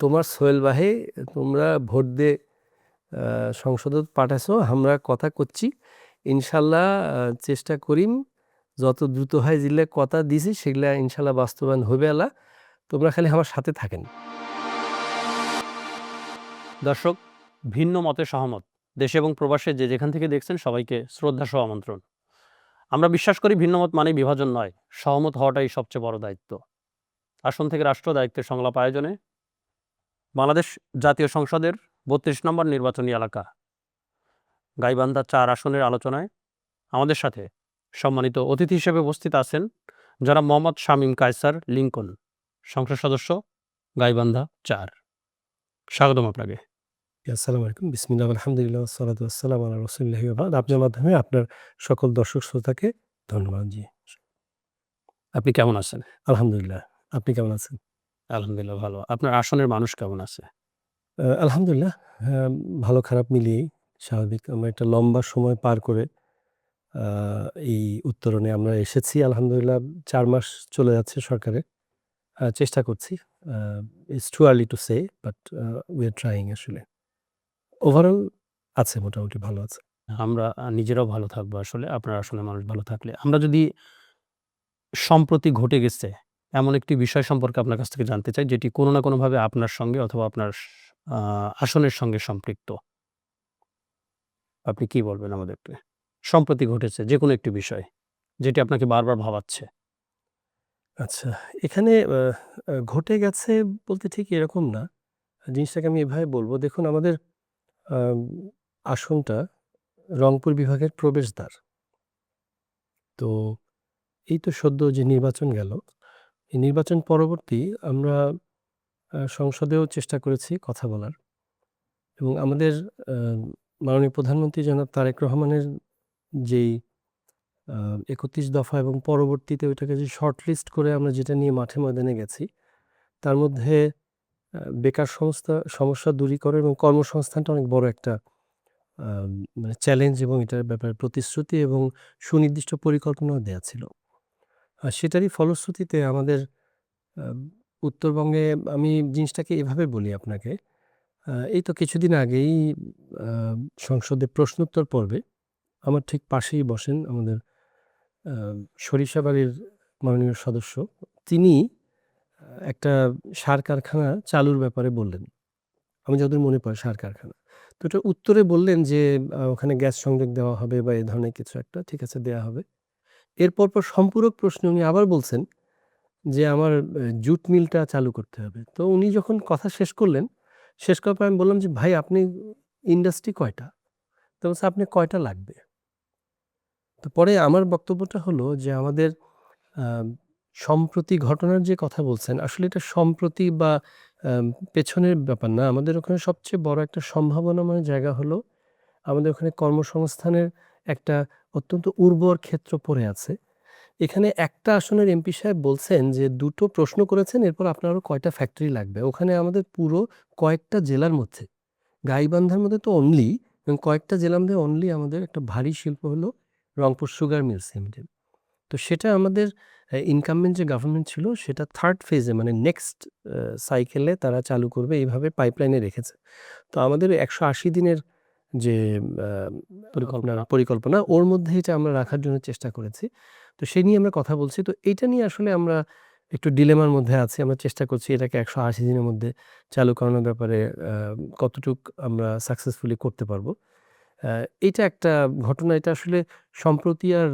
তোমার সোহেল ভাই তোমরা ভোট দিয়ে সংসদত পাঠাইছো, আমরা কথা করছি ইনশাল্লাহ। চেষ্টা করিম যত দ্রুত হয় যেগুলা কথা দিছি সেগুলা ইনশাল্লাহ বাস্তবায়ন হবে। আলা তোমরা খালি আমার সাথে থাকেন। দর্শক, ভিন্ন মতে সহমত দেশে এবং প্রবাসে যে যেখান থেকে দেখছেন সবাইকে শ্রদ্ধা সহ আমন্ত্রণ। আমরা বিশ্বাস করি ভিন্নমত মানেই বিভাজন নয়, সহমত হওয়াটাই সবচেয়ে বড় দায়িত্ব। আসন থেকে রাষ্ট্র দায়িত্বের সংলাপ আয়োজনে বাংলাদেশ জাতীয় সংসদের ৩২ নম্বর নির্বাচনী এলাকা গাইবান্ধা ৪ আসনের আলোচনায় আমাদের সাথে সম্মানিত অতিথি হিসেবে উপস্থিত আছেন যারা মোহাম্মদ শামীম কায়সার লিঙ্কন, সংসদ সদস্য গাইবান্ধা ৪। স্বাগতম আপনাকে। আসসালামু আলাইকুম, বিসমিল্লাহ, আলহামদুলিল্লাহ, ওয়াসসালাতু ওয়াসসালামু আলা রাসূলিল্লাহি ওয়া বা'দ। আপনার মাধ্যমে আপনার সকল দর্শক শ্রোতাকে ধন্যবাদ। জি, আপনি কেমন আছেন? আলহামদুলিল্লাহ। আপনি কেমন আছেন? আলহামদুলিল্লাহ ভালো। আপনার আসনের মানুষ কেমন আছে? আলহামদুলিল্লাহ, ভালো খারাপ মিলিয়েই স্বাভাবিক। আমরা একটা লম্বা সময় পার করে এই উত্তরণে আমরা এসেছি। আলহামদুলিল্লাহ ৪ মাস চলে যাচ্ছে সরকারের। চেষ্টা করছি। It's too early to say, but we are trying আসলে। ওভারঅল আছে, মোটামুটি ভালো আছে। আমরা নিজেরাও ভালো থাকবো আসলে, আপনার আসনের মানুষ ভালো থাকলে। আমরা যদি সম্প্রতি ঘটে গেছে এমন একটি বিষয় সম্পর্কে আপনার কাছ থেকে জানতে চাই, যেটি কোনো না কোনোভাবে আপনার সঙ্গে অথবা আপনার আসনের সঙ্গে সম্পৃক্ত। আপনি কি বলবেন আমাদেরকে? সম্প্রতি ঘটেছে যেকোনো একটি বিষয়, যেটি আপনাকে বারবার ভাবাচ্ছে। আচ্ছা, এখানে ঘটে গেছে বলতে ঠিক এরকম না। জিনিসটাকে আমি এভাবে বলব, দেখুন আমাদের আম আসনটা রংপুর বিভাগের প্রবেশদ্বার। তো এই তো সদ্য যে নির্বাচন গেল, এই নির্বাচন পরবর্তী আমরা সংসদেও চেষ্টা করেছি কথা বলার, এবং আমাদের আ মাননীয় প্রধানমন্ত্রী জনাব তারেক রহমানের যেই ৩১ দফা এবং পরবর্তীতে ওইটাকে যে শর্টলিস্ট করে আমরা যেটা নিয়ে মাঠে ময়দানে গেছি, তার মধ্যে বেকার সমস্যা দূরীকরণ এবং কর্মসংস্থানটা অনেক বড় একটা মানে চ্যালেঞ্জ, এবং এটার ব্যাপারে প্রতিশ্রুতি এবং সুনির্দিষ্ট পরিকল্পনাও দেয়া ছিল। আর সেটারই ফলশ্রুতিতে আমাদের আ উত্তরবঙ্গে, আমি জিনিসটাকে এভাবে বলি আপনাকে, এই তো কিছুদিন আগেই আ সংসদে প্রশ্নোত্তর পর্বে আমার ঠিক পাশেই বসেন আমাদের আ সরিষাবাড়ির মাননীয় সদস্য। তিনি একটা সার কারখানা চালুর ব্যাপারে বললেন। আমি যতদূর মনে পড়ে সার কারখানা। তো ওটার উত্তরে বললেন যে ওখানে গ্যাস সংযোগ দেওয়া হবে বা এ ধরনের কিছু একটা। ঠিক আছে, দেয়া হবে। এর পরপর সম্পূরক প্রশ্নে উনি আবার বলছেন যে আমার জুট মিলটা চালু করতে হবে। তো উনি যখন কথা শেষ করলেন, শেষ করার পর আমি বললাম যে, "ভাই, আপনি ইন্ডাস্ট্রি কয়টা?" তো বলছে, "আপনি কয়টা লাগবে?" তো পরে আমার বক্তব্যটা হলো যে আমাদের আ সম্প্রতি ঘটনার যে কথা বলছেন, আসলে এটা সম্প্রতি বা আম পেছনের ব্যাপার না। আমাদের ওখানে সবচেয়ে বড় একটা সম্ভাবনাময় জায়গা হলো, আমাদের ওখানে কর্মসংস্থানের একটা অত্যন্ত উর্বর ক্ষেত্র পড়ে আছে। এখানে একটা আসনের এমপি সাহেব বলছেন যে ২ টো প্রশ্ন করেছেন, এরপর আপনার আরো কয়টা ফ্যাক্টরি লাগবে। ওখানে আমাদের পুরো কয়েকটা জেলার মধ্যে, গাইবান্ধার মধ্যে তো অনলি, এবং কয়েকটা জেলার মধ্যে অনলি আমাদের একটা ভারী শিল্প হলো রংপুর সুগার মিলস লিমিটেড। তো সেটা আমাদের ইনকামেন্ট যে গভর্নমেন্ট ছিল সেটা 3rd ফেজে, মানে নেক্সট সাইকেলে তারা চালু করবে এইভাবে পাইপলাইনে রেখেছে। তো আমাদের ১৮০ দিনের যে আ আপনার পরিকল্পনা, ওর মধ্যে এটা আমরা রাখার জন্য চেষ্টা করেছি। তো সেই নিয়ে আমরা কথা বলছি। তো এইটা নিয়ে আসলে আমরা একটু ডিলেমার মধ্যে আছি। আমরা চেষ্টা করছি এটাকে ১৮০ দিনের মধ্যে চালু করানোর ব্যাপারে কতটুক আমরা সাকসেসফুলি করতে পারবো। এটা একটা ঘটনা। এটা আসলে সম্প্রতি আর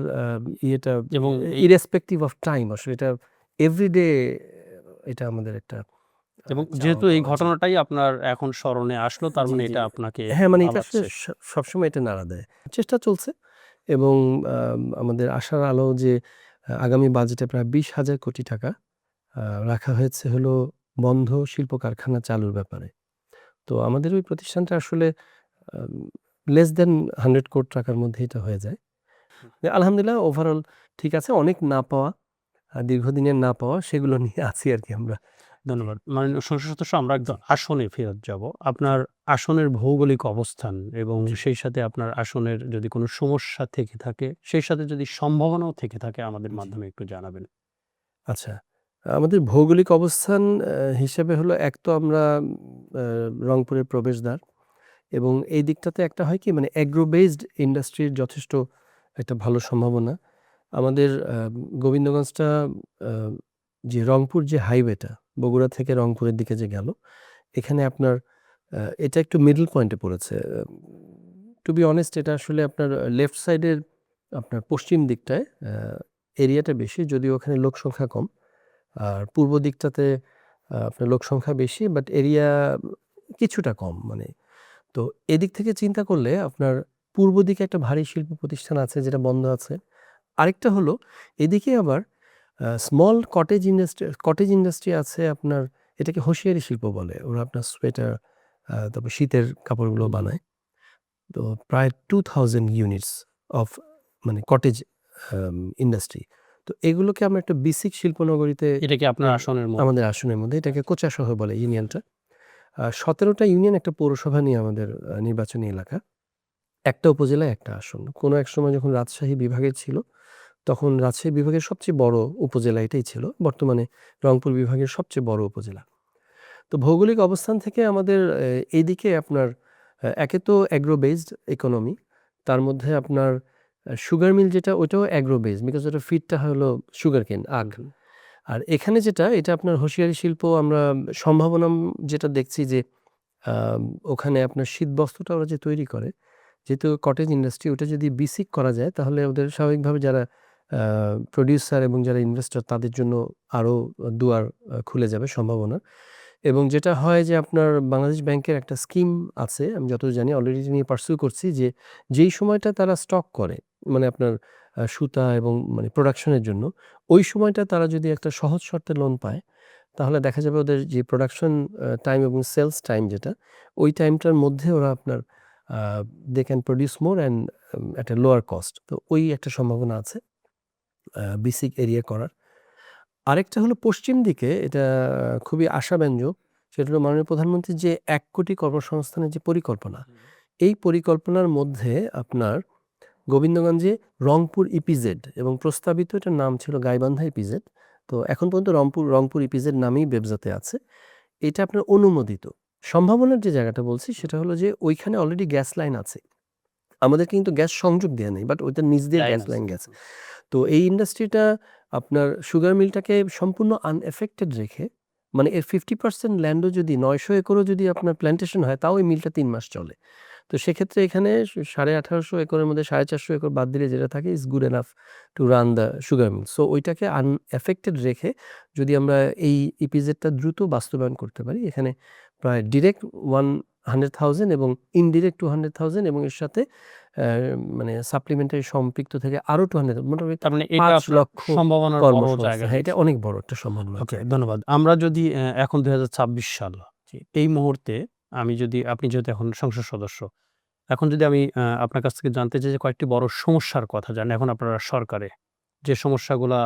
ইয়েটা এবং irrespective of time, আসলে এটা এভরিডে এটা আমাদের একটা এবং চাওয়া যেহেতু এই পাওয়া। জি, ঘটনাটাই আপনার এখন স্মরণে আসলো, তার জি, মানে জি। এটা আপনাকে হ্যাঁ, মানে এটা আসলে ভাবাচ্ছে। সবসময় এটা নাড়া দেয়। চেষ্টা চলছে, এবং আমাদের আশার আলো যে আগামী বাজেটে প্রায় ২০,০০০ কোটি টাকা আ রাখা হয়েছে হলো বন্ধ শিল্প কারখানা চালুর ব্যাপারে। তো আমাদের ওই প্রতিষ্ঠানটা আসলে আম লেস দ্যান 100 কোটি টাকার মধ্যে এটা হয়ে যায়। আলহামদুলিল্লাহ, ওভারঅল ঠিক আছে। অনেক না পাওয়া, দীর্ঘদিনের না পাওয়া, সেগুলো নিয়ে আছি আরকি আমরা। ধন্যবাদ। মাননীয় সংসদ সদস্য, আমরা একদম আসনে ফেরত যাব। আপনার আসনের ভৌগোলিক অবস্থান এবং সেই সাথে আপনার আসনের যদি কোনো সমস্যা থেকে থাকে, সেই সাথে যদি সম্ভাবনাও থেকে থাকে আমাদের জি। মাধ্যমে একটু জানাবেন। আচ্ছা। আমাদের ভৌগোলিক অবস্থান হিসেবে হলো এক তো আমরা রংপুরের প্রবেশদ্বার এবং এই দিকটাতে একটা হয় কি মানে অ্যাগ্রো বেসড ইন্ডাস্ট্রির যথেষ্ট একটা ভালো সম্ভাবনা। আমাদের গোবিন্দগঞ্জটা যে রংপুর যে হাইওয়েটা বগুড়া থেকে রংপুরের দিকে যে গেল, এখানে আপনার এটা একটু মিডল পয়েন্টে পড়েছে। টু বি অনেস্ট এটা আসলে আপনার লেফট সাইডের আপনার পশ্চিম দিকটায় এরিয়াটা বেশি, যদিও ওখানে লোক সংখ্যা কম। আর পূর্ব দিকটাতে আপনার লোক সংখ্যা বেশি, বাট এরিয়া কিছুটা কম। মানে তো এদিক থেকে চিন্তা করলে আপনার পূর্ব দিকে একটা ভারী শিল্প প্রতিষ্ঠান আছে যেটা বন্ধ আছে। আরেকটা হলো এদিকে আবার স্মল কটেজ ইন্ডাস্ট্রি আছে আপনার, এটাকে হোসিয়ারি শিল্প বলে। ওরা আপনার সোয়েটার তারপর শীতের কাপড়গুলো বানায়। তো প্রায় 2000 ইউনিটস অফ মানে কটেজ ইন্ডাস্ট্রি। তো এগুলোকে আমরা একটা বেসিক শিল্পনগরীতে এটা কি আপনার আসনের মধ্যে? আমাদের আসনের মধ্যে, এটাকে কোচা শহর বলে ইউনিয়নটা। 17টা ইউনিয়ন একটা পৌরসভা নিয়ে আমাদের নির্বাচনী এলাকা। একটা উপজেলায় একটা আসন। কোনো এক সময় যখন রাজশাহী বিভাগের ছিল, তখন রাজশাহী বিভাগের সবচেয়ে বড় উপজেলা এটাই ছিল। বর্তমানে রংপুর বিভাগের সবচেয়ে বড় উপজেলা। তো ভৌগোলিক অবস্থান থেকে আমাদের এইদিকে আপনার একে তো অ্যাগ্রো বেসড ইকোনমি, তার মধ্যে আপনার সুগার মিল যেটা ওটাও অ্যাগ্রো বেসড, বিকজ ওটা ফিডটা হলো সুগারকেন, আখ। আর এখানে যেটা এটা আপনার হোসিয়ারি শিল্প, আমরা সম্ভাবনা যেটা দেখছি যে ওখানে আপনার শীতবস্ত্রটা ওরা যে তৈরি করে, যেহেতু কটেজ ইন্ডাস্ট্রি, ওটা যদি বেসিক করা যায় তাহলে ওদের স্বাভাবিকভাবে যারা প্রোডিউসার এবং যারা ইনভেস্টর তাদের জন্য আরও দুয়ার খুলে যাবে সম্ভাবনা। এবং যেটা হয় যে আপনার বাংলাদেশ ব্যাংকের একটা স্কিম আছে, আমি যতদূর জানি অলরেডি নিয়ে পার্সু করছি, যে যেই সময়টা তারা স্টক করে মানে আপনার সুতা এবং মানে প্রোডাকশনের জন্য, ওই সময়টা তারা যদি একটা সহজ শর্তে লোন পায় তাহলে দেখা যাবে ওদের যে প্রোডাকশন টাইম এবং সেলস টাইম যেটা, ওই টাইমটার মধ্যে ওরা আপনার they can produce more and at a lower cost. তো ওই একটা সম্ভাবনা আছে বেসিক এরিয়া করার। আরেকটা হলো পশ্চিম দিকে, এটা খুবই আশাব্যঞ্জক। সেটা হলো মাননীয় প্রধানমন্ত্রীর যে 1 কোটি কর্মসংস্থানের যে পরিকল্পনা, এই পরিকল্পনার মধ্যে আপনার গোবিন্দগঞ্জে রংপুর ইপিজেড এবং প্রস্তাবিত এটার নাম ছিল গাইবান্ধা ইপিজেড। তো এখন পর্যন্ত রংপুর ইপিজেড নামেই ব্যবসাতে আছে। এটা আপনার অনুমোদিত। সম্ভাবনার যে জায়গাটা বলছি সেটা হলো যে ওইখানে অলরেডি গ্যাস লাইন আছে। আমাদের কিন্তু গ্যাস সংযোগ দেয়া নেই, বাট ওইটার নিচ দিয়ে গ্যাস লাইন গেছে। তো এই ইন্ডাস্ট্রিটা আপনার সুগার মিলটাকে সম্পূর্ণ আনএফেক্টেড রেখে, মানে এর 50% ল্যান্ডও যদি 900 একরও যদি আপনার প্ল্যান্টেশন হয়, তাও এই মিলটা 3 মাস চলে। তো সেক্ষেত্রে এখানে 1850 একরের মধ্যে 450 একর বাদ দিলে যেটা থাকে is good enough to run the sugar mill. So ওইটাকে আনএফেক্টেড রেখে যদি আমরা এই ইপিজেডটা দ্রুত বাস্তবায়ন করতে পারি, এখানে প্রায় ডিরেক্ট 100,000 এবং ইনডিরেক্ট 200,000 এবং এর সাথে মানে সাপ্লিমেন্টারি সম্পৃক্ত থেকে আরও 200, মোটামুটি তার মানে এটা 5 আপনার লক্ষ সম্ভাবনার বড় কর্মসংস্থান। জায়গা। হ্যাঁ, এটা অনেক বড় একটা সম্ভাবনা। ওকে, ধন্যবাদ। আমরা যদি এখন 2026 সাল, এই মুহূর্তে আপনি যেহেতু এখন সংসদ সদস্য, এখন যদি আমি আপনার কাছ থেকে জানতে চাই যে কয়েকটি বড় সমস্যার কথা জানেন এখন আপনারা সরকারে, যে সমস্যাগুলা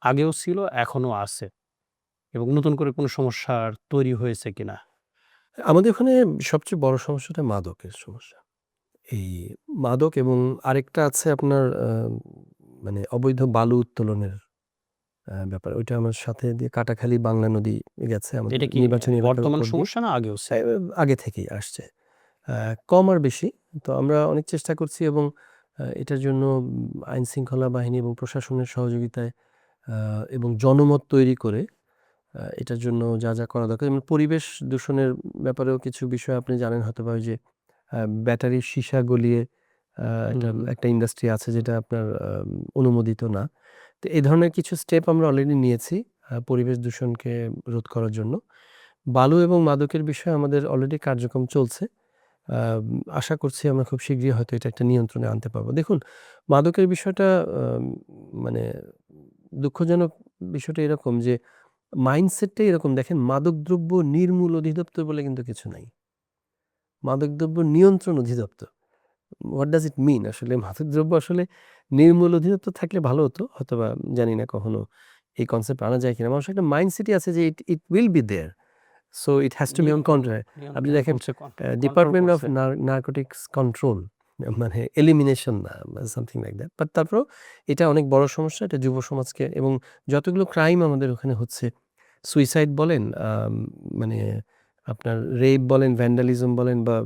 আগেও ছিল এখনো আছে এবং নতুন করে কোনো সমস্যার তৈরি হয়েছে কিনা? আমাদের ওখানে সবচেয়ে বড় সমস্যাটা মাদকের সমস্যা। এই মাদক এবং আরেকটা আছে আপনার মানে অবৈধ বালু উত্তোলনের ব্যাপার। ওইটা আমার সাথে দিয়ে কাটাখালী বাংলা নদী গেছে আমাদের এটা কি নির্বাচনী এলাকার বর্তমান উপর দিয়ে। সমস্যা না আগেও ছিল? আগে থেকেই আসছে। কম আর বেশি। তো আমরা অনেক চেষ্টা করছি এবং এটার জন্য আইন শৃঙ্খলা বাহিনী এবং প্রশাসনের সহযোগিতায় এবং জনমত তৈরি করে এটার জন্য যা, যা করা দরকার, এবং পরিবেশ দূষণের ব্যাপারেও কিছু বিষয় আপনি জানেন হয়তোবা, ওই যে ব্যাটারির সীসা গলিয়ে একটা ইন্ডাস্ট্রি আছে যেটা আপনার অনুমোদিত না। তো এই ধরনের কিছু স্টেপ আমরা অলরেডি নিয়েছি পরিবেশ দূষণকে রোধ করার জন্য। বালু এবং মাদকের বিষয়ে আমাদের অলরেডি কার্যক্রম চলছে। আশা করছি আমরা খুব শীঘ্রই হয়তো এটা একটা নিয়ন্ত্রণে আনতে পারবো। দেখুন, মাদকের বিষয়টা মানে দুঃখজনক বিষয়টা এরকম যে মাইন্ডসেটটাই এরকম। দেখেন, মাদকদ্রব্য নির্মূল অধিদপ্তর বলে কিন্তু কিছু নাই। মাদকদ্রব্য নিয়ন্ত্রণ অধিদপ্তর। হোয়াট ডাজ ইট মিন? আসলে মাদকদ্রব্য আসলে নির্মূল অধিদপ্তর থাকলে ভালো হতো। হয়তোবা জানি না কখনো এই কনসেপ্ট আনা যায় কিনা। মানুষের একটা মাইন্ডসেটই আছে যে it will be there. So it has to be on control. আপনি দেখেন ডিপার্টমেন্ট অফ নারকোটিক্স কন্ট্রোল, মানে এলিমিনেশন না, সামথিং লাইক দ্যাট। বাট তারপরেও এটা অনেক বড় সমস্যা, এটা যুব সমাজকে এবং যতগুলো ক্রাইম আমাদের ওখানে হচ্ছে, সুইসাইড বলেন, মানে আপনার রেপ বলেন, ভ্যান্ডালিজম বলেন বা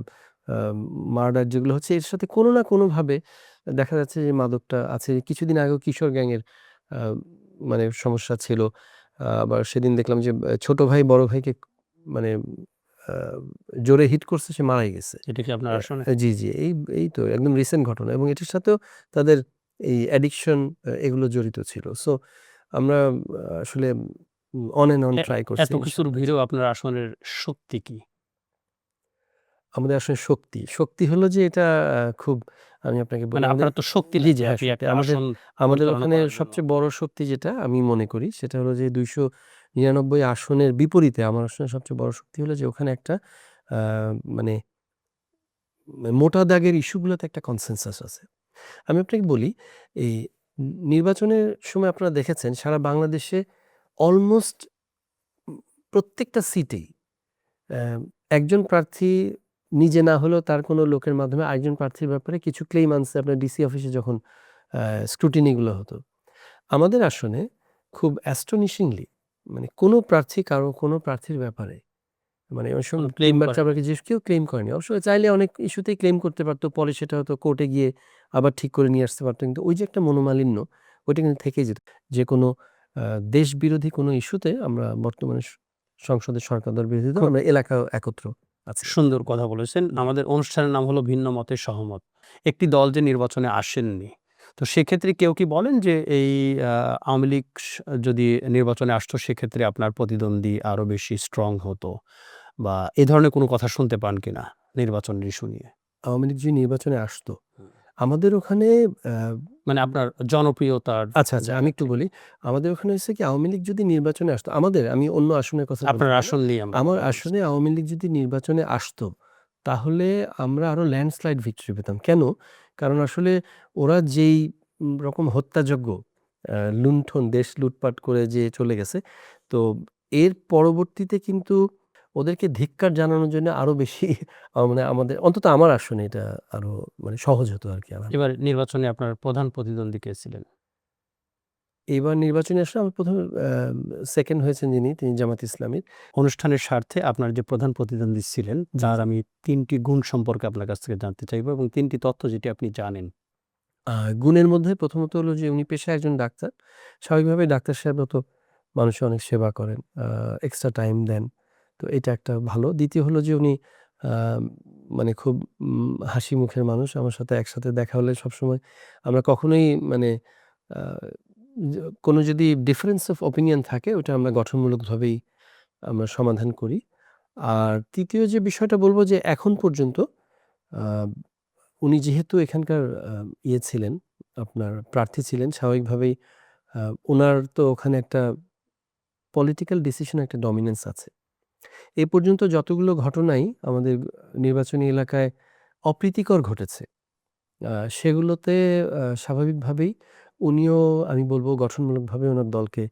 মার্ডার যেগুলো হচ্ছে, এর সাথে কোনো না কোনোভাবে দেখা যাচ্ছে যে মাদকটা আছে। কিছুদিন আগেও কিশোর গ্যাংয়ের মানে সমস্যা ছিল। আবার সেদিন দেখলাম যে ছোট ভাই বড় ভাইকে মানে আ জোরে হিট করছে, সে মারাই গেছে। এটা কি আপনার আসনে? জি, জি। এই তো একদম রিসেন্ট ঘটনা এবং এটার সাথেও তাদের এই অ্যাডিকশন এগুলো জড়িত ছিল। সো আমরা আসলে on and on a try করছি এত কিছুর ইনশাআল্লাহ। জি। ভিড়েও আপনার আসনের শক্তি কি? আমাদের আসলে শক্তি হলো যে এটা খুব, আমি আপনাকে বলি মানে আমাদের, আপনার তো শক্তি জি, লাগবে জি, হ্যাঁ, আপনি শক্তি। একটা আসন আমাদের পরিচালনা ওখানে করার জন্য। সবচেয়ে বড় শক্তি যেটা আমি মনে করি সেটা হলো যে ২৯৯ আসনের বিপরীতে আমার আসনের সবচেয়ে বড় শক্তি হলো যে ওখানে একটা আ মানে মোটা দাগের ইস্যুগুলোতে একটা কনসেনসাস আছে। আমি আপনাকে বলি, এই নির্বাচনের সময় আপনারা দেখেছেন সারা বাংলাদেশে অলমোস্ট প্রত্যেকটা সিটেই অ্যা একজন প্রার্থী নিজে না হলেও তার কোনো লোকের মাধ্যমে আরেকজন প্রার্থীর ব্যাপারে কিছু ক্লেইম আনছে আপনার ডিসি অফিসে যখন স্ক্রুটিনি গুলো হতো। আমাদের আসনে খুব অ্যাস্টনিশিংলি মানে কোনো প্রার্থী কোনো প্রার্থীর ব্যাপারে মানে ওই সময় কোনো ক্লেইম মেম্বার করেন? চাবড়াকে জিজ্ঞেস কেউ ক্লেইম করেনি। অবশ্য চাইলে অনেক ইস্যুতেই ক্লেইম করতে পারত। পরে সেটা হয়তো কোর্টে গিয়ে আবার ঠিক করে নিয়ে আসতে পারত। কিন্তু ওই যে একটা মনোমালিন্য, ওইটা কিন্তু থেকেই যেত। যেকোনো আ দেশবিরোধী কোনো ইস্যুতে আমরা বর্তমানে সংসদের সরকার দল বিরোধী দল খুব আমরা এলাকায় একত্র আছি। সুন্দর কথা বলেছেন। জি। আমাদের অনুষ্ঠানের নাম হলো ভিন্ন মতে সহমত। একটি দল যে নির্বাচনে আসেননি। তো সেক্ষেত্রে কেউ কি বলেন যে এই আওয়ামী লীগ যদি নির্বাচনে আসতো সেক্ষেত্রে আপনার প্রতিদ্বন্দ্বী আরো বেশি স্ট্রং হতো বা এ ধরনের কোনো কথা শুনতে পান কিনা নির্বাচনের ইস্যু নিয়ে? আওয়ামী লীগ যদি নির্বাচনে আসতো, আমাদের ওখানে আ মানে আপনার জনপ্রিয়তার আচ্ছা, আচ্ছা, আমি জায়গা একটু থেকে। বলি। আমাদের ওখানে হইছে কি, আওয়ামী লীগ যদি নির্বাচনে আসতো, আমি অন্য আসনের কথা আপনার বলতেছি না। আসন নিয়ে আমরা আমার কথা বলছি। আসনে আওয়ামী লীগ যদি নির্বাচনে আসতো, তাহলে আমরা আরো ল্যান্ডস্লাইড ভিক্টরি পেতাম। কেন? কারণ আসলে ওরা যেই রকম হত্যাযজ্ঞ, লুণ্ঠন, দেশ লুটপাট করে যে চলে গেছে, তো এর পরবর্তীতে কিন্তু ওদেরকে ধিক্কার জানানোর জন্য আরো বেশি মানে আমাদের অন্তত আমার আসনে এটা আরো মানে সহজ হতো আরকি আমার। এবার নির্বাচনে আপনার প্রধান প্রতিদ্বন্দ্বী কে ছিলেন? এইবার নির্বাচনে আসলে আমার ১ম সেকেন্ড হয়েছেন যিনি, তিনি জামায়াত ইসলামীর। অনুষ্ঠানের স্বার্থে আপনার যে প্রধান প্রতিদ্বন্দ্বী ছিলেন, জি, তার জি। আমি ৩ টি গুণ সম্পর্কে আপনার কাছ থেকে জানতে চাইবো এবং ৩ টি তথ্য যেটি আপনি জানেন। আ গুণের মধ্যে প্রথমত হলো যে উনি পেশায় একজন ডাক্তার। স্বাভাবিকভাবেই ডাক্তার সাহেবরা তো মানুষের অনেক সেবা করেন। এক্সট্রা টাইম দেন। তো এটা একটা ভালো। দ্বিতীয় হলো যে উনি আ মানে খুব হাসি মুখের মানুষ। আমার সাথে একসাথে দেখা হলে সবসময় আমরা কখনোই মানে আ য কোনো যদি ডিফারেন্স অফ ওপিনিয়ন থাকে ওটা আমরা গঠনমূলকভাবেই আমরা সমাধান করি। আর ৩য় যে বিষয়টা বলব যে এখন পর্যন্ত আ উনি যেহেতু এখানকার ছিলেন, আপনার প্রার্থী ছিলেন, স্বাভাবিকভাবেই আ উনার তো ওখানে একটা পলিটিক্যাল ডিসিশন একটা ডমিন্যান্স আছে। এ পর্যন্ত যতগুলো ঘটনাই আমাদের নির্বাচনী এলাকায় অপ্রীতিকর ঘটেছে, সেগুলোতে স্বাভাবিকভাবেই উনিও আমি বলব গঠনমূলকভাবে উনার দলকে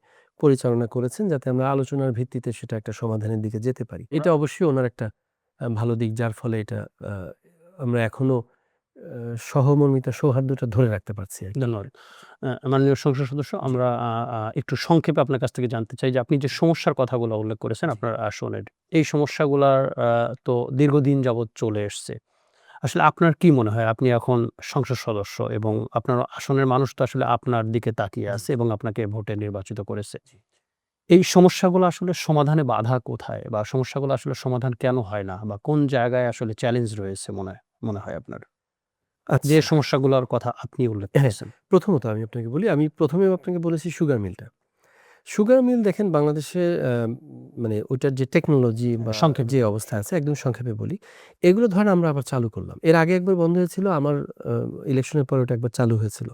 পরিচালনা করেছেন যাতে আমরা আলোচনার ভিত্তিতে সেটা একটা সমাধানের দিকে যেতে পারি। এটা অবশ্যই উনার একটা ভালো দিক, যার ফলে এটা আ আমরা এখনো সহমর্মিতা সৌহার্দ্যটা ধরে রাখতে পারছি আরকি। ধন্যবাদ। মাননীয় সংসদ সদস্য জি। আমরা একটু সংক্ষেপে আপনার কাছ থেকে জানতে চাই যে আপনি যে সমস্যার কথাগুলো উল্লেখ করেছেন জি। আপনার আসনের, এই সমস্যাগুলার তো দীর্ঘদিন যাবৎ চলে এসছে। আসলে আপনার কি মনে হয় আপনি এখন সংসদ সদস্য এবং আপনার আসনের মানুষ তো আসলে আপনার দিকে তাকিয়ে জি, আছে জি। এবং আপনাকে ভোটে নির্বাচিত করেছে। জি। এই সমস্যাগুলো আসলে সমাধানে বাধা কোথায়? বা সমস্যাগুলো আসলে সমাধান কেন হয় না? বা কোন জায়গায় আসলে চ্যালেঞ্জ রয়েছে মনে হয় আপনার? যে আচ্ছা। সমস্যাগুলোর কথা আপনি উল্লেখ হ্যাঁ, করেছেন। প্রথমত আমি আপনাকে বলি, আমি ১ম এ আপনাকে বলেছি সুগার মিলটা। সুগার মিল দেখেন বাংলাদেশে মানে ওইটার যে টেকনোলজি বা সংক্ষেপে যে অবস্থায় আছে একদম সংক্ষেপে বলি। এগুলো ধরেন আমরা আবার চালু করলাম। এর আগে একবার বন্ধ হয়েছিল। আমার আ ইলেকশনের পরে ওটা একবার চালু হয়েছিল।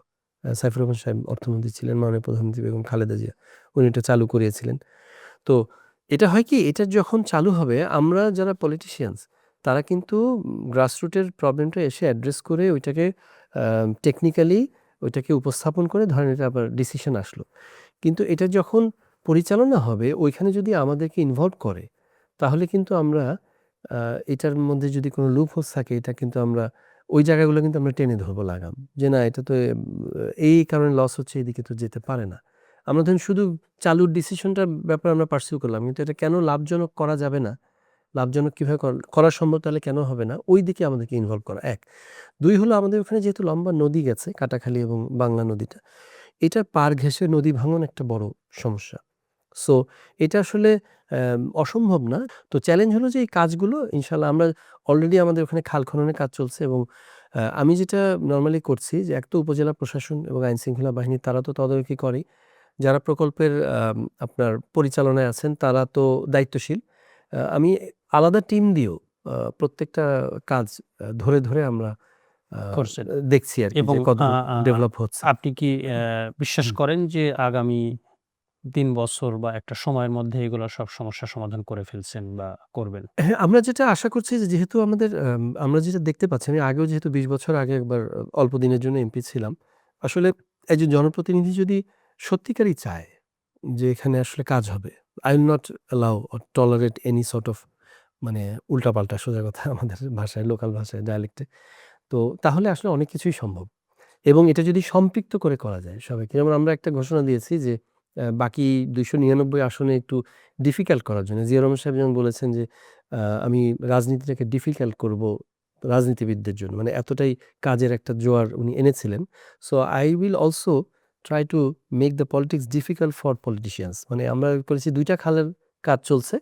সাইফুর রহমান সাহেব অর্থমন্ত্রী ছিলেন, মাননীয় প্রধানমন্ত্রী বেগম খালেদা জিয়া। উনি এটা চালু করিয়েছিলেন। তো এটা হয় কি? এটা যখন চালু হবে আমরা যারা পলিটিশিয়ানস তারা কিন্তু গ্রাসরুট এর প্রবলেমটা এসে অ্যাড্রেস করে ওইটাকে আ টেকনিক্যালি ওইটাকে উপস্থাপন করে ধরেন এটা আবার ডিসিশন আসলো। কিন্তু এটা যখন পরিচালনা হবে ওইখানে যদি আমাদেরকে ইনভলভ করে তাহলে কিন্তু আমরা আ এটার মধ্যে যদি কোনো লুপ হোলস থাকে এটা কিন্তু আমরা ওই জায়গাগুলো কিন্তু আমরা টেনে ধরবো লাগাম। যে না এটা তো এই কারণে লস হচ্ছে, এদিকে তো যেতে পারে না। আমরা ধরুন শুধু চালুর ডিসিশনটার ব্যাপারে আমরা পার্সিউ করলাম। কিন্তু এটা কেন লাভজনক করা যাবে না? লাভজনক কিভাবে করা সম্ভব, তাহলে কেন হবে না? ওই দিকে আমাদেরকে ইনভলভ করা ১। ২ হলো আমাদের ওখানে যেহেতু লম্বা নদী গেছে, কাটাখালী এবং বাংলা নদীটা। এটা পাড় ঘেঁষে নদী ভাঙন একটা বড় সমস্যা। সো এটা আসলে অসম্ভব না। তো চ্যালেঞ্জ হলো যে এই কাজগুলো ইনশাআল্লাহ আমরা অলরেডি আমাদের ওখানে খাল খননের কাজ চলছে এবং আমি যেটা নরমালি করছি যে এক তো উপজেলা প্রশাসন এবং আইনশৃঙ্খলা বাহিনী তারা তো তদারকি করেই। যারা প্রকল্পের আপনার পরিচালনায় আছেন তারা তো দায়িত্বশীল। আমি আলাদা টিম দিয়েও প্রত্যেকটা কাজ ধরে, ধরে আমরা আ করছেন দেখছি আরকি এবং যে কতটুক ডেভেলপ হচ্ছে। আপনি কি বিশ্বাস হুম। করেন যে আগামী ৩ বছর বা একটা সময়ের মধ্যে এগুলো সব সমস্যার সমাধান করে ফেলছেন বা করবেন? হ্যাঁ, আমরা যেটা আশা করছি যে যেহেতু আমাদের আমরা যেটা দেখতে পাচ্ছি, আমি আগেও যেহেতু ২০ বছর আগে একবার অল্প দিনের জন্য এমপি ছিলাম। আসলে একজন জনপ্রতিনিধি যদি সত্যিকারই চায় যে এখানে আসলে কাজ হবে, I will not allow or tolerate any sort of মানে উল্টাপাল্টা সোজা কথা আমাদের ভাষায়, লোকাল ভাষায়, ডায়ালেক্টে। তো তাহলে আসলে অনেক কিছুই সম্ভব। এবং এটা যদি সম্পৃক্ত করে করা যায় সবাইকে। যেমন আমরা একটা ঘোষণা দিয়েছি যে বাকি ২৯৯ আসনে একটু ডিফিকাল্ট করার জন্য। জিয়া রহমান সাহেব যেমন বলেছেন যে আমি রাজনীতিটাকে ডিফিকাল্ট করব রাজনীতিবিদদের জন্য। মানে এতটাই কাজের একটা জোয়ার উনি এনেছিলেন। So I will also try to make the politics difficult for politicians. মানে আমরা করেছি ২ টা খালের কাজ চলছে।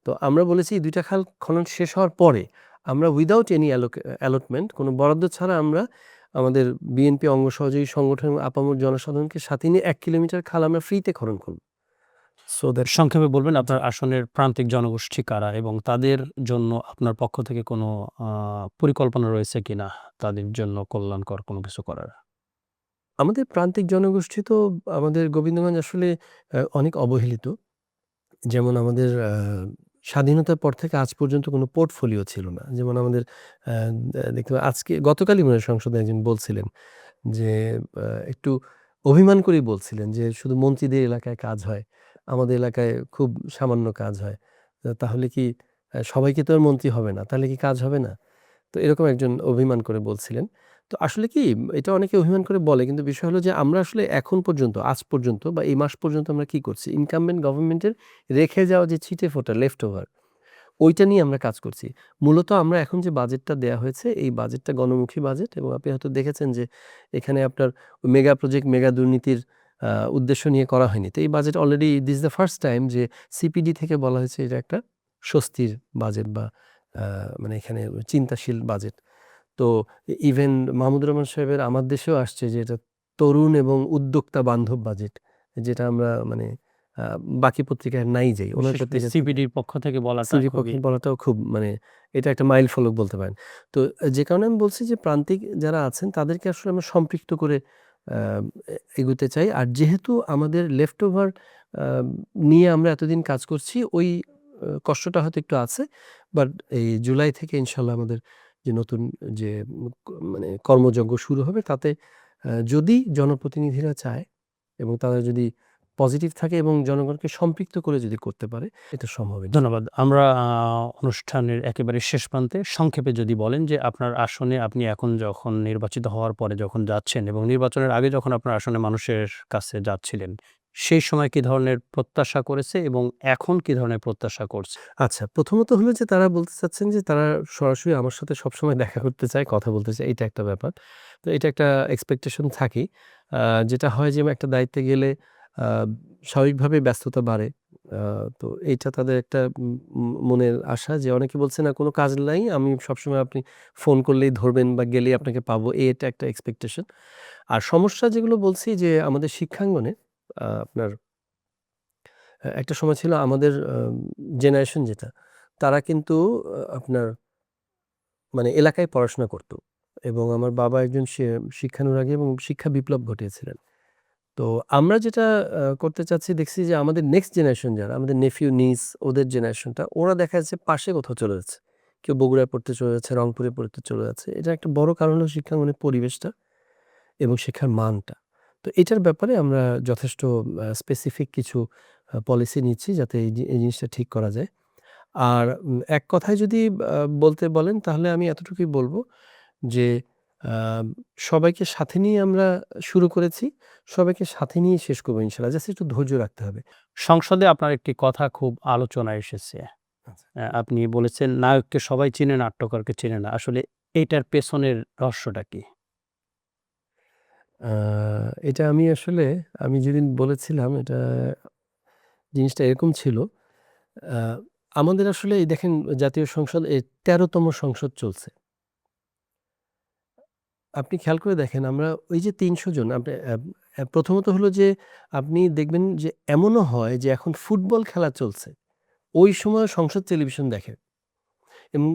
তো আমরা বলেছি ২ টা খাল খনন শেষ হওয়ার পরে আমরা উইথআউট এনি অ্যালটমেন্ট, কোনো বরাদ্দ ছাড়া আমরা আমাদের বিএনপি অঙ্গ সহযোগী সংগঠন এবং আপামর জনসাধারণকে সাথে নিয়ে ১ কিলোমিটার খাল আমরা ফ্রিতে খনন করব। সো দ্যাট সংক্ষেপে বলবেন আপনার আসনের প্রান্তিক জনগোষ্ঠী কারা এবং তাদের জন্য আপনার পক্ষ থেকে কোনো পরিকল্পনা রয়েছে কিনা তাদের জন্য কল্যাণকর কোনো কিছু করার? আমাদের প্রান্তিক জনগোষ্ঠী তো আমাদের গোবিন্দগঞ্জ আসলে অনেক অবহেলিত। যেমন আমাদের স্বাধীনতার পর থেকে আজ পর্যন্ত কোনো পোর্টফোলিও ছিল না। যেমন আমাদের দেখতে আজকে গতকালই মনে হয় সংসদে একজন বলছিলেন যে একটু অভিমান করেই বলছিলেন যে, "শুধু মন্ত্রীদের এলাকায় কাজ হয়। আমাদের এলাকায় খুব সামান্য কাজ হয়। তাহলে কি সবাইকে তো আর মন্ত্রী হবে না। তাহলে কি কাজ হবে না?" তো এরকম একজন অভিমান করে বলছিলেন। তো আসলে কি এটা অনেকে অভিমান করে বলে। কিন্তু বিষয় হলো যে আমরা আসলে এখন পর্যন্ত, আজ পর্যন্ত বা এই মাস পর্যন্ত আমরা কি করছি? ইনকাম্বেন্ট গভর্নমেন্টের রেখে যাওয়া যে ছিটে-ফোঁটা লেফট ওভার ওইটা নিয়ে আমরা কাজ করছি। মূলত আমরা এখন যে বাজেটটা দেয়া হয়েছে, এই বাজেটটা গণমুখী বাজেট এবং আপনি হয়তো দেখেছেন যে এখানে আপনার মেগা প্রজেক্ট, মেগা দুর্নীতির উদ্দেশ্য নিয়ে করা হয়নি। তো এই budget already this is the first time যে সিপিডি থেকে বলা হয়েছে এটা একটা স্বস্তির বাজেট বা আ মানে এখানে চিন্তাশীল বাজেট। তো ইভেন মাহমুদুর রহমান সাহেবের আমার দেশেও আসছে যে এটা তরুণ এবং উদ্যোক্তা বান্ধব বাজেট। যেটা আমরা মানে আ বাকি পত্রিকায় নাই যাই। উনার বিশেষ করে পত্রিকা থেকে সিপিডির পক্ষ থেকে বলাটা সিরির খুবই পক্ষে বলাটাও খুব মানে এটা একটা মাইল ফলক বলতে পারেন। তো যে কারণে আমি বলছি যে প্রান্তিক যারা আছেন তাদেরকে আসলে আমরা সম্পৃক্ত করে আ এগুতে চাই। আর যেহেতু আমাদের লেফট ওভার আ নিয়ে আমরা এতদিন কাজ করছি ওই কষ্টটা হয়তো একটু আছে। বাট এই জুলাই থেকে ইনশাআল্লাহ আমাদের যে নতুন যে মানে কর্মযজ্ঞ শুরু হবে তাতে যদি জনপ্রতিনিধিরা চায় এবং তারা যদি পজিটিভ থাকে এবং জনগণকে সম্পৃক্ত করে যদি করতে পারে, এটা সম্ভব ইনশাআল্লাহ। ধন্যবাদ। আমরা অনুষ্ঠানের একেবারে শেষ প্রান্তে সংক্ষেপে যদি বলেন যে আপনার আসনে আপনি এখন যখন নির্বাচিত হওয়ার পরে যখন যাচ্ছেন এবং নির্বাচনের আগে যখন আপনার আসনে মানুষের কাছে যাচ্ছিলেন, সেই সময় কি ধরনের প্রত্যাশা করেছে এবং এখন কি ধরনের প্রত্যাশা করছে? আচ্ছা, প্রথমত হলো যে তারা বলতে চাচ্ছেন যে তারা সরাসরি আমার সাথে সবসময় দেখা করতে চায়, কথা বলতে চায়। এটা একটা ব্যাপার। তো এটা একটা এক্সপেকটেশন থাকেই। আ যেটা হয় যে একটা দায়িত্বে গেলে আ স্বাভাবিকভাবেই ব্যস্ততা বাড়ে। আ তো এইটা তাদের একটা মনের আশা যে অনেকে বলছে, "না কোনো কাজ নাই। আমি সবসময় আপনি ফোন করলেই ধরবেন বা গেলেই আপনাকে পাবো।" এটা একটা এক্সপেকটেশন। আর সমস্যা যেগুলো বলছি যে আমাদের শিক্ষাঙ্গনে আপনার একটা সময় ছিল আমাদের জেনারেশন যেটা, তারা কিন্তু আপনার মানে এলাকায় পড়াশোনা করত। এবং আমার বাবা একজন শিক্ষানুরাগী এবং শিক্ষা বিপ্লব ঘটিয়েছিলেন। তো আমরা যেটা করতে চাচ্ছি দেখছি যে আমাদের নেক্সট জেনারেশন যারা, আমাদের নেফিউ, নিস ওদের জেনারেশনটা ওরা দেখা যাচ্ছে পাশে কোথাও চলে যাচ্ছে। কেউ বগুড়ায় পড়তে চলে যাচ্ছে, রংপুরে পড়তে চলে যাচ্ছে। এটার একটা বড় কারণ হলো শিক্ষাঙ্গনের পরিবেশটা এবং শিক্ষার মানটা। তো এটার ব্যাপারে আমরা যথেষ্ট স্পেসিফিক কিছু পলিসি নিচ্ছি যাতে এই জিনিসটা ঠিক করা যায়। আর এক কথায় যদি বলতে বলেন তাহলে আমি এতটুকুই বলব যে সবাইকে সাথে নিয়ে আমরা শুরু করেছি, সবাইকে সাথে নিয়ে শেষ করবো ইনশাল্লাহ। জাস্ট একটু ধৈর্য রাখতে হবে। সংসদে আপনার একটি কথা খুব আলোচনায় এসেছে। আচ্ছা। আপনি বলেছেন নায়ককে সবাই চিনে, নাট্যকারকে চিনে না। আসলে এইটার পেছনের রহস্যটা কি? এটা আমি আসলে আমি যেদিন বলেছিলাম এটা জিনিসটা এরকম ছিল। আ আমাদের আসলে এই দেখেন জাতীয় সংসদ ১৩তম সংসদ চলছে। আপনি খেয়াল করে দেখেন আমরা ওই যে ৩০০ জন আপনি প্রথমত হলো যে আপনি দেখবেন যে এমনও হয় যে এখন ফুটবল খেলা চলছে। ওই সময় সংসদ টেলিভিশন দেখে এবং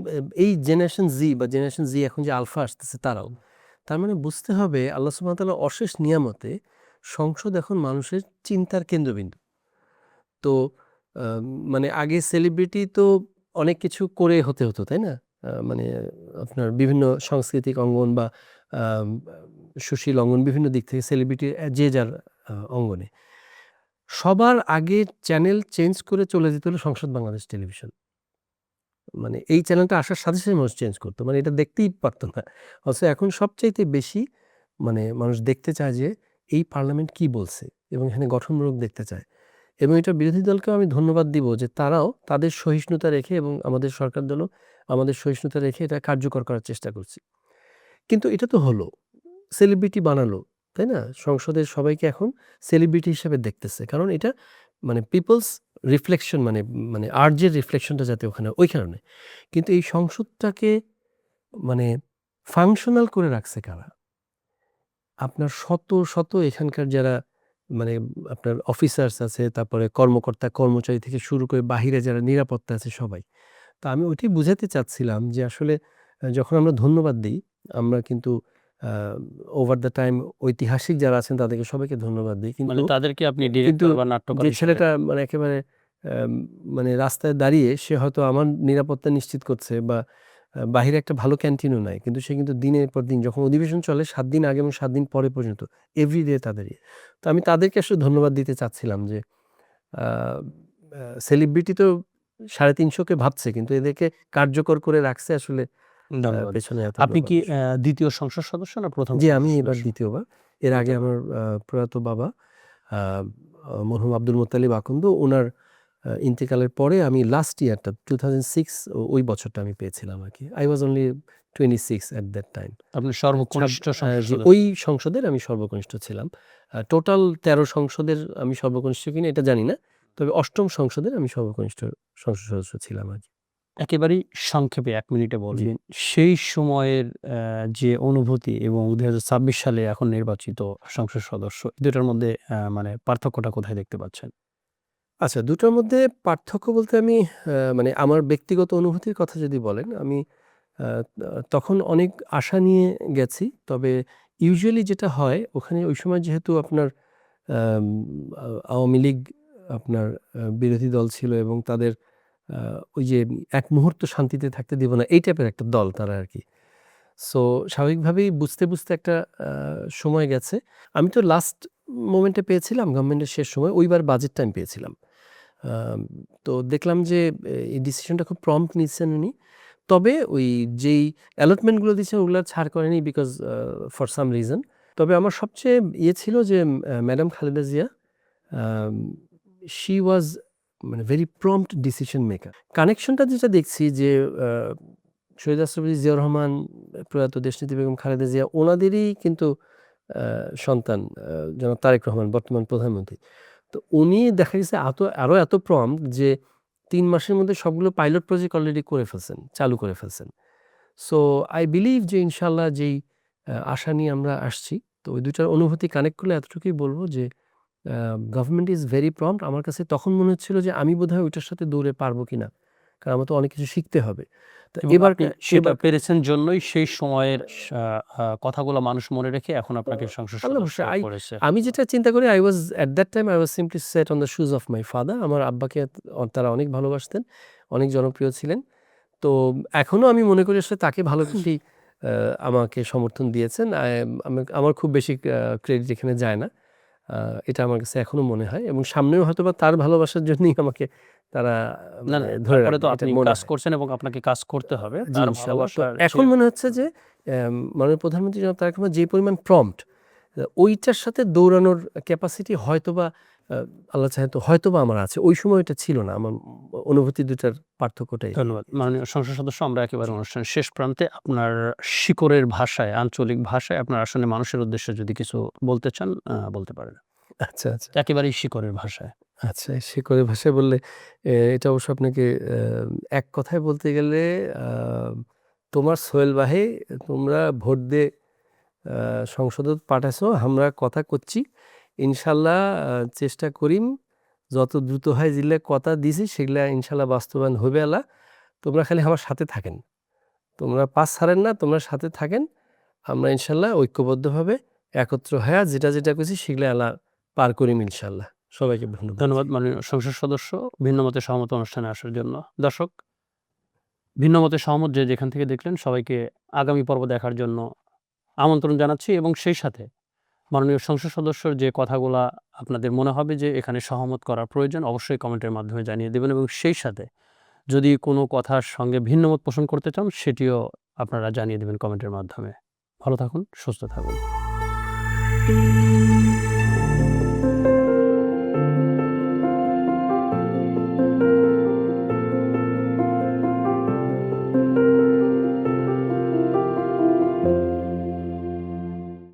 এই জেনারেশন জি বা জেনারেশন জি এখন যে আলফা আসতেছে তারাও। তার মানে বুঝতে হবে আল্লাহ সুবহানাহু ওয়া তাআলার অশেষ নিয়ামতে সংসদ এখন মানুষের চিন্তার কেন্দ্রবিন্দু। তো মানে আগে সেলিব্রিটি তো অনেক কিছু করে হতে হতো, তাই না? মানে আপনার বিভিন্ন সাংস্কৃতিক অঙ্গন বা আম সুশীল অঙ্গন বিভিন্ন দিক থেকে সেলিব্রিটি যে যার অঙ্গনে। সবার আগে চ্যানেল চেঞ্জ করে চলে যেত হলো সংসদ বাংলাদেশ টেলিভিশন। মানে এই চ্যানেলটা আসার সাথে, সাথে মানুষ চেঞ্জ করত। মানে এটা দেখতেই পারত না। অথচ এখন সবচাইতে বেশি মানে মানুষ দেখতে চায় যে এই পার্লামেন্ট কি বলছে এবং এখানে গঠনমূলক দেখতে চায়। এবং এটা বিরোধী দলকেও আমি ধন্যবাদ দিব যে তারাও তাদের সহিষ্ণুতা রেখে এবং আমাদের সরকার দলও আমাদের সহিষ্ণুতা রেখে এটা কার্যকর করার চেষ্টা করছি। কিন্তু এটা তো হলো। সেলিব্রিটি বানালো, তাই না? সংসদের সবাইকে এখন সেলিব্রিটি হিসেবে দেখতেছে। কারণ এটা মানে পিপলস রিফ্লেকশন মানে মানে আর্ট রিফ্লেকশনটা যাতে ওই কারণে। কিন্তু এই সংসদটাকে মানে ফাংশনাল করে রাখছে কারা? আপনার শত, শত এখানকার যারা মানে আপনার অফিসার্স আছে, তারপরে কর্মকর্তা, কর্মচারী থেকে শুরু করে বাহিরে যারা নিরাপত্তা আছে সবাই। তো আমি ওইটাই বুঝাতে চাচ্ছিলাম যে আসলে যখন আমরা ধন্যবাদ দেই, আমরা কিন্তু আ ওভার দ্য টাইম ঐতিহাসিক যারা আছেন তাদেরকে সবাইকে ধন্যবাদ দেই। মানে তাদেরকে আপনি কিন্তু ডিরেক্টর বা নাট্যকার যে হিসেবে ছেলেটা মানে একেবারে মানে রাস্তায় দাঁড়িয়ে সে হয়তো আমার নিরাপত্তা নিশ্চিত করছে বা বাহিরে একটা ভালো ক্যান্টিনও নাই। কিন্তু সে কিন্তু দিনের পর দিন যখন অধিবেশন চলে ৭ দিন আগে এবং ৭ দিন পরে পর্যন্ত এভরিডে তাদের ইয়ে। তো আমি তাদেরকে আসলে ধন্যবাদ দিতে চাচ্ছিলাম যে আ আ সেলিব্রিটি তো ৩৫০ কে ভাবছে কিন্তু এদেরকে কার্যকর করে রাখছে আসলে ধন্যবাদ। পেছনে এতগুলো আপনি কি মানুষ। ২য় সংসদ সদস্য না ১ম জি, আমি সংসদ এবার সদস্য? ২য় বার। এর আগে ২য় বার। আমার প্রয়াত বাবা আ মরহুম আব্দুল মোত্তালিব আখন্দ উনার ইন্তেকালের পরে আমি লাস্ট ইয়ারটা 2006 ওই বছরটা আমি পেয়েছিলাম আরকি। I was only 26 at that time. আপনি সর্বকনিষ্ঠ সংসদ জি, সদস্য। ওই সংসদের আমি সর্বকনিষ্ঠ ছিলাম। টোটাল ১৩ সংসদের আমি সর্বকনিষ্ঠ কিনা এটা জানি না। তবে ৮ম সংসদের আমি সর্বকনিষ্ঠ সংসদ সদস্য ছিলাম আরকি। একেবারেই সংক্ষেপে ১ মিনিটে জি। বলবেন সেই সময়ের যে অনুভূতি এবং ২০২৬ সালে এখন নির্বাচিত সংসদ সদস্য এই ২ টার মধ্যে মানে পার্থক্যটা কোথায় দেখতে পাচ্ছেন? আচ্ছা, দুটোর মধ্যে পার্থক্য বলতে আমি মানে আমার ব্যক্তিগত অনুভূতির কথা যদি বলেন, আমি আ তখন অনেক আশা নিয়ে গেছি। তবে ইউজুয়ালি যেটা হয় ওখানে ওই সময় যেহেতু আপনার আম আ আওয়ামী লীগ আপনার বিরোধী দল ছিল এবং তাদের আ ওই যে এক মুহূর্ত শান্তিতে থাকতে দিব না এই টাইপের একটা দল তারা আরকি। সো স্বাভাবিকভাবেই বুঝতে, বুঝতে একটা আ সময় গেছে। আমি তো লাস্ট মোমেন্টে পেয়েছিলাম গভর্নমেন্টের শেষ সময় ওইবার বাজেটটা আমি পেয়েছিলাম। আম তো দেখলাম যে এই ডিসিশনটা খুব প্রম্পট নিচ্ছেন উনি। তবে ওই যেই অ্যালটমেন্ট গুলো দিচ্ছেন ওগুলো আর ছাড় করেনি বিকজ ফর সাম রিজন। তবে আমার সবচেয়ে ইয়ে ছিল যে madam Khaleda Zia um she was মানে ভেরি প্রম্পট ডিসিশন মেকার। কানেকশনটা যেটা দেখছি যে আ শহীদ রাষ্ট্রপতি জিয়াউর রহমান, প্রয়াত দেশনেত্রী বেগম খালেদা জিয়া ওনাদেরই কিন্তু আ সন্তান জনাব তারেক রহমান বর্তমান প্রধানমন্ত্রী। তো উনি দেখা গেছে আরো এত প্রম্পট যে ৩ মাসের মধ্যে সবগুলো পাইলট প্রজেক্ট অলরেডি করে ফেলছেন, চালু করে ফেলছেন। সো আই বিলিভ যে ইনশাআল্লাহ যেই আশা নিয়ে আমরা আসছি, তো ওই ২ টার অনুভূতি কানেক্ট করলে এতটুকুই বলব যে গভর্নমেন্ট ইস ভেরি প্রম্পট। আমার কাছে তখন মনে হচ্ছিল যে আমি বোধহয় ওইটার সাথে দৌড়ে পারব কিনা। কারণ আমার তো অনেক কিছু শিখতে হবে। তো এবং আপনি সেটা এবার পেরেছেন জন্যই সেই সময়ের আ আ কথাগুলো মানুষ মনে রেখে এখন আপনাকে সংসদ আল্লাহ সদস্য ভরসা। করেছে। আমি যেটা চিন্তা করি I was at that time I was simply set on the shoes of my father. আমার আব্বাকে তারা অনেক ভালোবাসতেন, অনেক জনপ্রিয় ছিলেন। তো এখনো আমি মনে করি আসলে তাকে ভালো করেই আমাকে সমর্থন দিয়েছেন। আমার খুব বেশি ক্রেডিট এখানে যায় না। আ এটা আমার কাছে এখনো মনে হয় এবং সামনেও হয়তোবা তার ভালোবাসার জন্যই আমাকে তারা না, না, ধরে তারপরে তো রাখবে, এটা আপনি মনে কাজ হয়। করছেন এবং আপনাকে কাজ করতে হবে। জি, তার ইনশাআল্লাহ। তো ভালোবাসার এখন যে মনে হচ্ছে যে মাননীয় প্রধানমন্ত্রী জনাব তারেক রহমান যে পরিমাণ প্রম্পট, ওইটার সাথে দৌড়ানোর ক্যাপাসিটি হয়তোবা আল্লাহ চাহে তো হয়তোবা আমার আছে। ওই সময় এটা ছিল না। আমার অনুভূতি দুটার পার্থক্যটা এটাই। ধন্যবাদ। মাননীয় সংসদ সদস্য, আমরা একেবারে অনুষ্ঠানের শেষ প্রান্তে। আপনার শিকড়ের ভাষায়, আঞ্চলিক ভাষায় আপনার আসলে মানুষের উদ্দেশ্যে যদি কিছু বলতে চান, বলতে পারেন। আচ্ছা, আচ্ছা। একেবারেই শিকড়ের ভাষায়। আচ্ছা, শিকড়ের ভাষায় বললে এটা অবশ্য আপনাকে এক কথায় বলতে গেলে আ তোমার সোহেল ভাই, তোমরা ভোট দিয়ে সংসদত পাঠাইছো, আমরা কথা কচ্ছি। ইনশাল্লাহ চেষ্টা করিম যত দ্রুত হয় যেগুলা কথা দিছি সেগুলা ইনশাল্লাহ বাস্তবায়ন হবে আলা। তোমরা খালি আমার সাথে থাকেন। তোমরা পাস ছাড়েন না, তোমরা সাথে থাকেন। আমরা ইনশাল্লাহ ঐক্যবদ্ধভাবে একত্র হয়া যেটা কইছি সেগুলা আলা পার করিম ইনশাল্লাহ। সবাইকে ধন্যবাদ। ধন্যবাদ মাননীয় সংসদ সদস্য ভিন্নমতে সহমত অনুষ্ঠানে আসার জন্য। দর্শক, ভিন্নমতে সহমত যে যেখান থেকে দেখলেন সবাইকে আগামী পর্ব দেখার জন্য আমন্ত্রণ জানাচ্ছি, এবং সেই সাথে মাননীয় সংসদ সদস্যর যে কথাগুলা আপনাদের মনে হবে যে এখানে সহমত করার প্রয়োজন, অবশ্যই কমেন্টের মাধ্যমে জানিয়ে দেবেন, এবং সেই সাথে যদি কোনো কথার সঙ্গে ভিন্নমত পোষণ করতে চান সেটিও আপনারা জানিয়ে দেবেন কমেন্টের মাধ্যমে। ভালো থাকুন, সুস্থ থাকুন।